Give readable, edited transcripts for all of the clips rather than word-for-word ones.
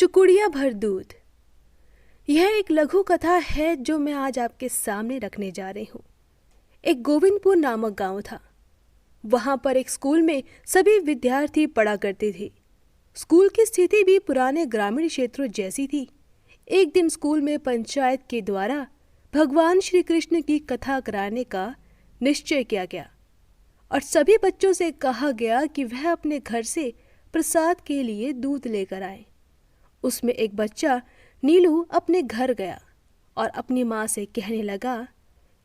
चुकुड़िया भर दूध। यह एक लघु कथा है जो मैं आज आपके सामने रखने जा रही हूँ। एक गोविंदपुर नामक गांव था। वहाँ पर एक स्कूल में सभी विद्यार्थी पढ़ा करते थे। स्कूल की स्थिति भी पुराने ग्रामीण क्षेत्रों जैसी थी। एक दिन स्कूल में पंचायत के द्वारा भगवान श्री कृष्ण की कथा कराने का निश्चय किया गया और सभी बच्चों से कहा गया कि वह अपने घर से प्रसाद के लिए दूध लेकर आए। उसमें एक बच्चा नीलू अपने घर गया और अपनी माँ से कहने लगा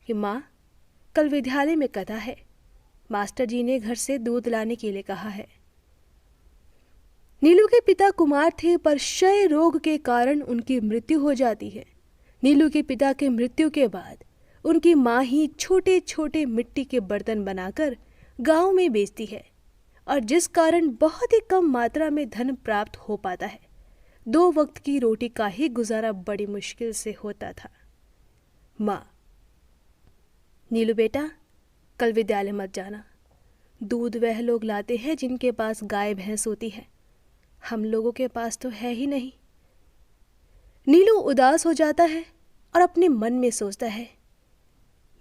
कि माँ, कल विद्यालय में कथा है, मास्टर जी ने घर से दूध लाने के लिए कहा है। नीलू के पिता कुमार थे, पर क्षय रोग के कारण उनकी मृत्यु हो जाती है। नीलू के पिता के मृत्यु के बाद उनकी माँ ही छोटे छोटे मिट्टी के बर्तन बनाकर गांव में बेचती है और जिस कारण बहुत ही कम मात्रा में धन प्राप्त हो पाता है। 2 वक्त की रोटी का ही गुजारा बड़ी मुश्किल से होता था। माँ, नीलू बेटा, कल विद्यालय मत जाना। दूध वह लोग लाते हैं जिनके पास गाय भैंस होती है, हम लोगों के पास तो है ही नहीं। नीलू उदास हो जाता है और अपने मन में सोचता है,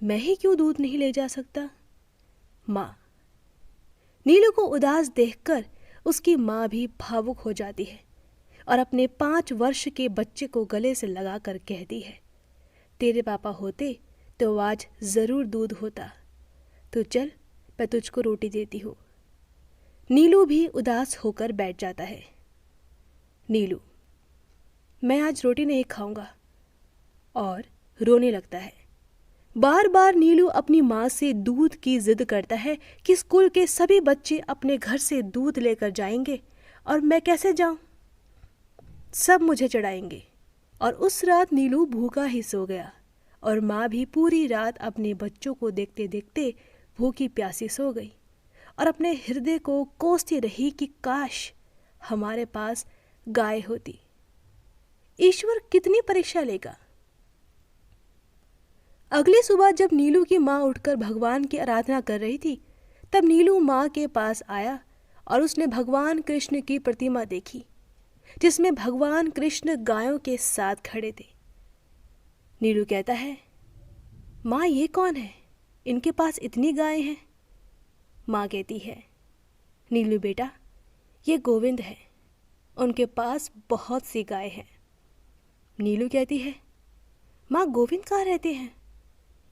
मैं ही क्यों दूध नहीं ले जा सकता। माँ। नीलू को उदास देखकर उसकी माँ भी भावुक हो जाती है और अपने 5 वर्ष के बच्चे को गले से लगाकर कहती है, तेरे पापा होते तो आज ज़रूर दूध होता। तो चल, मैं तुझको रोटी देती हूँ। नीलू भी उदास होकर बैठ जाता है। नीलू, मैं आज रोटी नहीं खाऊंगा, और रोने लगता है। बार बार नीलू अपनी माँ से दूध की जिद करता है कि स्कूल के सभी बच्चे अपने घर से दूध लेकर जाएंगे और मैं कैसे जाऊं, सब मुझे चढ़ाएंगे। और उस रात नीलू भूखा ही सो गया और माँ भी पूरी रात अपने बच्चों को देखते देखते भूखी प्यासी सो गई और अपने हृदय को कोसती रही कि काश हमारे पास गाय होती। ईश्वर कितनी परीक्षा लेगा। अगली सुबह जब नीलू की माँ उठकर भगवान की आराधना कर रही थी, तब नीलू माँ के पास आया और उसने भगवान कृष्ण की प्रतिमा देखी जिसमें भगवान कृष्ण गायों के साथ खड़े थे। नीलू कहता है, माँ, ये कौन है, इनके पास इतनी गायें हैं। माँ कहती है, नीलू बेटा, ये गोविंद है, उनके पास बहुत सी गायें हैं। नीलू कहती है, माँ, गोविंद कहाँ रहते हैं,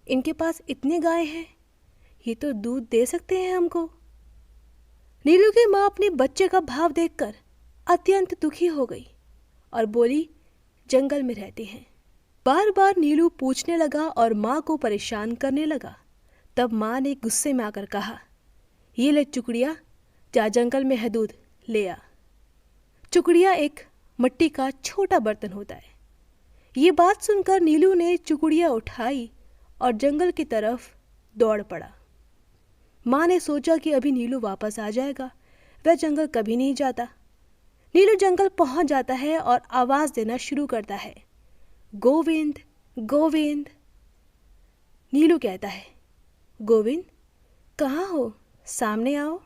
इनके पास इतनी गायें हैं, ये तो दूध दे सकते हैं हमको। नीलू की माँ अपने बच्चे का भाव देखकर अत्यंत दुखी हो गई और बोली, जंगल में रहते हैं। बार बार नीलू पूछने लगा और माँ को परेशान करने लगा। तब माँ ने गुस्से में आकर कहा, ये ले चुकड़िया, जा जंगल में है दूध, ले आ। चुकड़िया एक मिट्टी का छोटा बर्तन होता है। ये बात सुनकर नीलू ने चुकड़िया उठाई और जंगल की तरफ दौड़ पड़ा। माँ ने सोचा कि अभी नीलू वापस आ जाएगा, वह जंगल कभी नहीं जाता। नीलू जंगल पहुंच जाता है और आवाज देना शुरू करता है, गोविंद गोविंद। नीलू कहता है, गोविंद कहाँ हो, सामने आओ।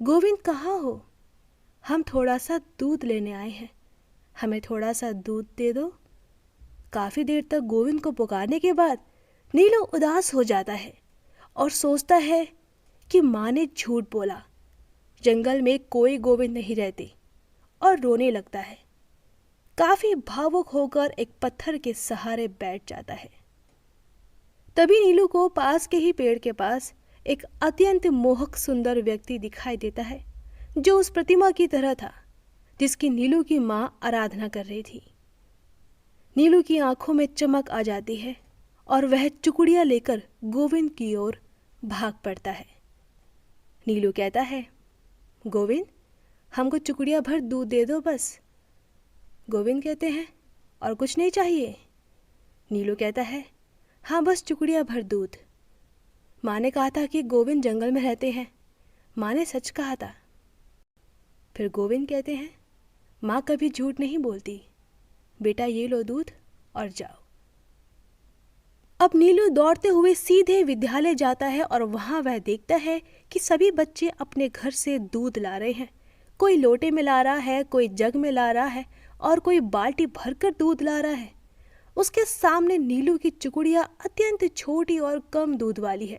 गोविंद कहाँ हो, हम थोड़ा सा दूध लेने आए हैं, हमें थोड़ा सा दूध दे दो। काफी देर तक गोविंद को पुकारने के बाद नीलू उदास हो जाता है और सोचता है कि माँ ने झूठ बोला, जंगल में कोई गोविंद नहीं रहते, और रोने लगता है। काफी भावुक होकर एक पत्थर के सहारे बैठ जाता है। तभी नीलू को पास के ही पेड़ के पास एक अत्यंत मोहक सुंदर व्यक्ति दिखाई देता है जो उस प्रतिमा की तरह था जिसकी नीलू की माँ आराधना कर रही थी। नीलू की आंखों में चमक आ जाती है और वह चुकड़िया लेकर गोविंद की ओर भाग पड़ता है। नीलू कहता है, गोविंद, हमको चुकड़िया भर दूध दे दो बस। गोविंद कहते हैं, और कुछ नहीं चाहिए। नीलू कहता है, हाँ, बस चुकड़िया भर दूध। माँ ने कहा था कि गोविंद जंगल में रहते हैं, माँ ने सच कहा था। फिर गोविंद कहते हैं, माँ कभी झूठ नहीं बोलती, बेटा ये लो दूध और जाओ। अब नीलू दौड़ते हुए सीधे विद्यालय जाता है और वहाँ वह देखता है कि सभी बच्चे अपने घर से दूध ला रहे हैं। कोई लोटे में ला रहा है, कोई जग में ला रहा है और कोई बाल्टी भरकर दूध ला रहा है। उसके सामने नीलू की चुकड़िया अत्यंत छोटी और कम दूध वाली है।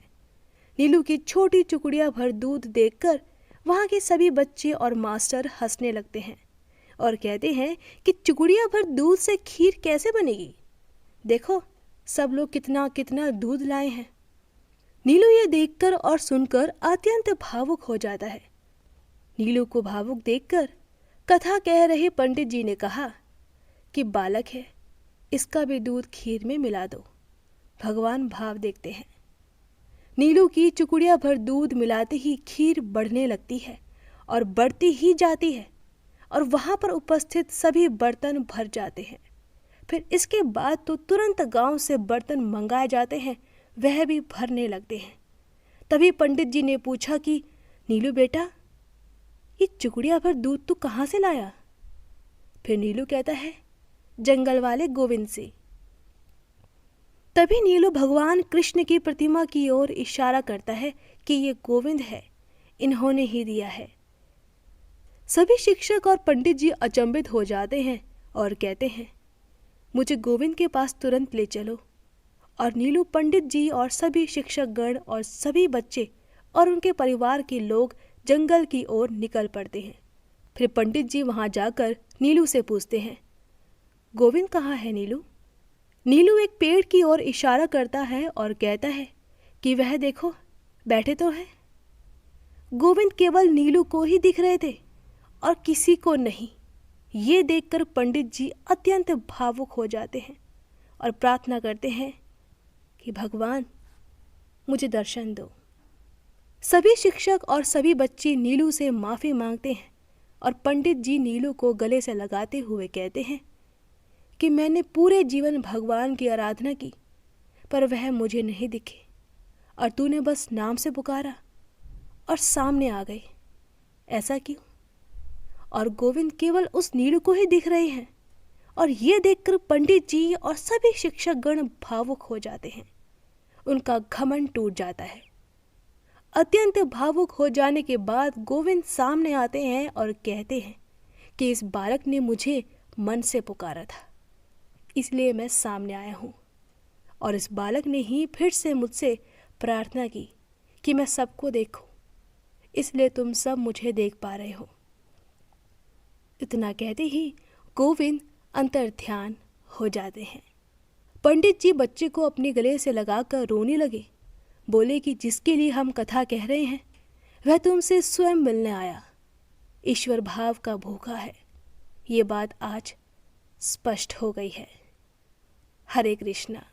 नीलू की छोटी चुकड़िया भर दूध देखकर वहाँ के सभी बच्चे और मास्टर हंसने लगते हैं और कहते हैं कि चुकड़िया भर दूध से खीर कैसे बनेगी, देखो सब लोग कितना कितना दूध लाए हैं। नीलू ये देखकर और सुनकर अत्यंत भावुक हो जाता है। नीलू को भावुक देखकर कथा कह रहे पंडित जी ने कहा कि बालक है, इसका भी दूध खीर में मिला दो, भगवान भाव देखते हैं। नीलू की चुकड़िया भर दूध मिलाते ही खीर बढ़ने लगती है और बढ़ती ही जाती है और वहाँ पर उपस्थित सभी बर्तन भर जाते हैं। फिर इसके बाद तो तुरंत गांव से बर्तन मंगाए जाते हैं, वह भी भरने लगते हैं। तभी पंडित जी ने पूछा कि नीलू बेटा, ये चुकड़िया भर दूध तू कहाँ से लाया? फिर नीलू कहता है, जंगल वाले गोविंद से। तभी नीलू भगवान कृष्ण की प्रतिमा की ओर इशारा करता है कि ये गोविंद है, इन्होंने ही दिया है। सभी शिक्षक और पंडित जी अचंभित हो जाते हैं और कहते हैं, मुझे गोविंद के पास तुरंत ले चलो। और नीलू पंडित जी और सभी शिक्षक गण और सभी बच्चे और उनके परिवार के लोग जंगल की ओर निकल पड़ते हैं। फिर पंडित जी वहां जाकर नीलू से पूछते हैं, गोविंद कहाँ है नीलू? नीलू एक पेड़ की ओर इशारा करता है और कहता है कि वह देखो बैठे तो है। गोविंद केवल नीलू को ही दिख रहे थे और किसी को नहीं। ये देखकर पंडित जी अत्यंत भावुक हो जाते हैं और प्रार्थना करते हैं कि भगवान मुझे दर्शन दो। सभी शिक्षक और सभी बच्चे नीलू से माफ़ी मांगते हैं और पंडित जी नीलू को गले से लगाते हुए कहते हैं कि मैंने पूरे जीवन भगवान की आराधना की पर वह मुझे नहीं दिखे और तूने बस नाम से पुकारा और सामने आ गए, ऐसा क्यों? और गोविंद केवल उस नीलू को ही दिख रहे हैं। और ये देखकर पंडित जी और सभी शिक्षक गण भावुक हो जाते हैं, उनका घमंड टूट जाता है। अत्यंत भावुक हो जाने के बाद गोविंद सामने आते हैं और कहते हैं कि इस बालक ने मुझे मन से पुकारा था, इसलिए मैं सामने आया हूँ। और इस बालक ने ही फिर से मुझसे प्रार्थना की कि मैं सबको देखूं, इसलिए तुम सब मुझे देख पा रहे हो। इतना कहते ही गोविंद अंतर्ध्यान हो जाते हैं। पंडित जी बच्चे को अपने गले से लगाकर रोने लगे, बोले कि जिसके लिए हम कथा कह रहे हैं वह तुमसे स्वयं मिलने आया, ईश्वर भाव का भूखा है। ये बात आज स्पष्ट हो गई है। हरे कृष्णा।